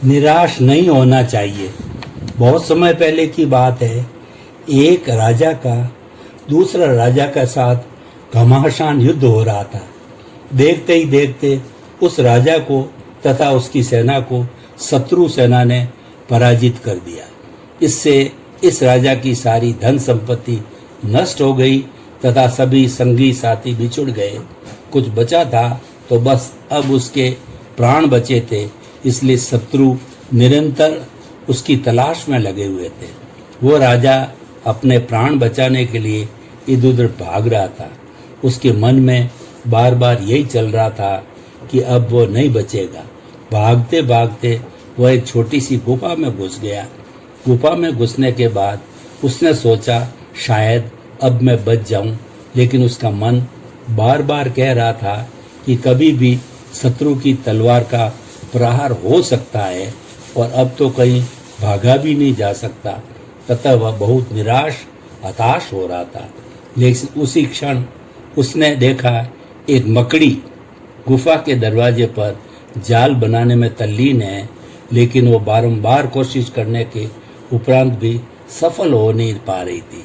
निराश नहीं होना चाहिए। बहुत समय पहले की बात है, एक राजा का दूसरा राजा के साथ घमासान युद्ध हो रहा था। देखते ही देखते उस राजा को तथा उसकी सेना को शत्रु सेना ने पराजित कर दिया। इससे इस राजा की सारी धन संपत्ति नष्ट हो गई तथा सभी संगी साथी बिछुड़ गए। कुछ बचा था तो बस अब उसके प्राण बचे थे, इसलिए शत्रु निरंतर उसकी तलाश में लगे हुए थे। वो राजा अपने प्राण बचाने के लिए इधर उधर भाग रहा था। उसके मन में बार बार यही चल रहा था कि अब वो नहीं बचेगा। भागते भागते वह एक छोटी सी गुफा में घुस गया। गुफा में घुसने के बाद उसने सोचा शायद अब मैं बच जाऊं, लेकिन उसका मन बार बार कह रहा था कि कभी भी शत्रु की तलवार का प्रहार हो सकता है और अब तो कहीं भागा भी नहीं जा सकता। तथा वह बहुत निराश हताश हो रहा था। लेकिन उसी क्षण उसने देखा एक मकड़ी गुफा के दरवाजे पर जाल बनाने में तल्लीन है, लेकिन वो बारंबार कोशिश करने के उपरांत भी सफल हो नहीं पा रही थी।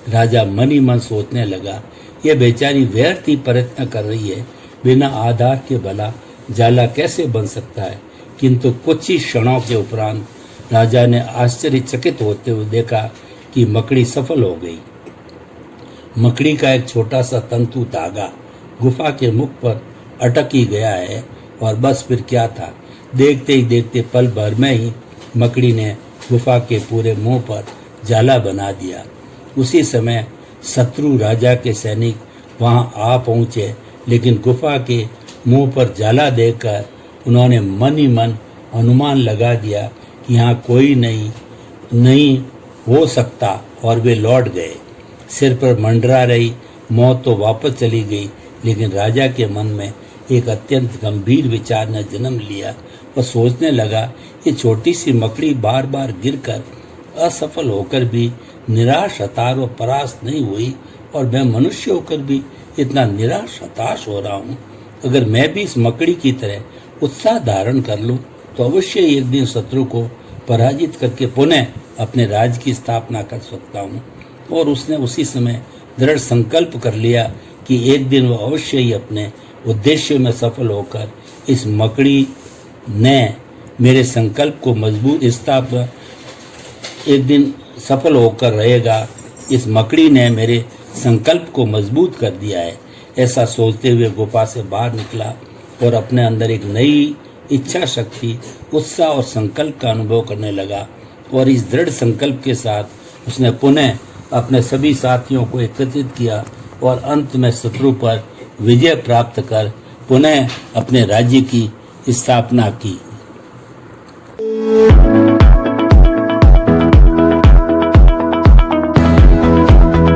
राजा मन ही मन सोचने लगा, ये बेचारी व्यर्थ ही प्रयत्न कर रही है, बिना आधार के भला जाला कैसे बन सकता है। किंतु कुछ ही क्षणों के उपरांत राजा ने आश्चर्यचकित होते हुए देखा कि मकड़ी सफल हो गई। मकड़ी का एक छोटा सा तंतु धागा गुफा के मुख पर अटक ही गया है और बस फिर क्या था, देखते ही देखते पल भर में ही मकड़ी ने गुफा के पूरे मुंह पर जाला बना दिया। उसी समय शत्रु राजा के सैनिक वहां आ पहुंचे, लेकिन गुफा के मुंह पर जाला देखकर उन्होंने मन ही मन अनुमान लगा दिया कि यहाँ कोई नहीं हो सकता और वे लौट गए। सिर पर मंडरा रही मौत तो वापस चली गई, लेकिन राजा के मन में एक अत्यंत गंभीर विचार ने जन्म लिया। वह सोचने लगा, ये छोटी सी मकड़ी बार बार गिरकर असफल होकर भी निराश हताश और परास्त नहीं हुई, और मैं मनुष्य होकर भी इतना निराश हताश हो रहा हूँ। अगर मैं भी इस मकड़ी की तरह उत्साह धारण कर लूँ तो अवश्य एक दिन शत्रु को पराजित करके पुनः अपने राज्य की स्थापना कर सकता हूँ। और उसने उसी समय दृढ़ संकल्प कर लिया कि एक दिन वह अवश्य ही अपने उद्देश्य में सफल होकर इस मकड़ी ने मेरे संकल्प को मजबूत स्थापना एक दिन सफल होकर रहेगा। इस मकड़ी ने मेरे संकल्प को मजबूत कर दिया है। ऐसा सोचते हुए गुफा से बाहर निकला और अपने अंदर एक नई इच्छा शक्ति, उत्साह और संकल्प का अनुभव करने लगा। और इस दृढ़ संकल्प के साथ उसने पुनः अपने सभी साथियों को एकत्रित किया और अंत में शत्रु पर विजय प्राप्त कर पुनः अपने राज्य की स्थापना की।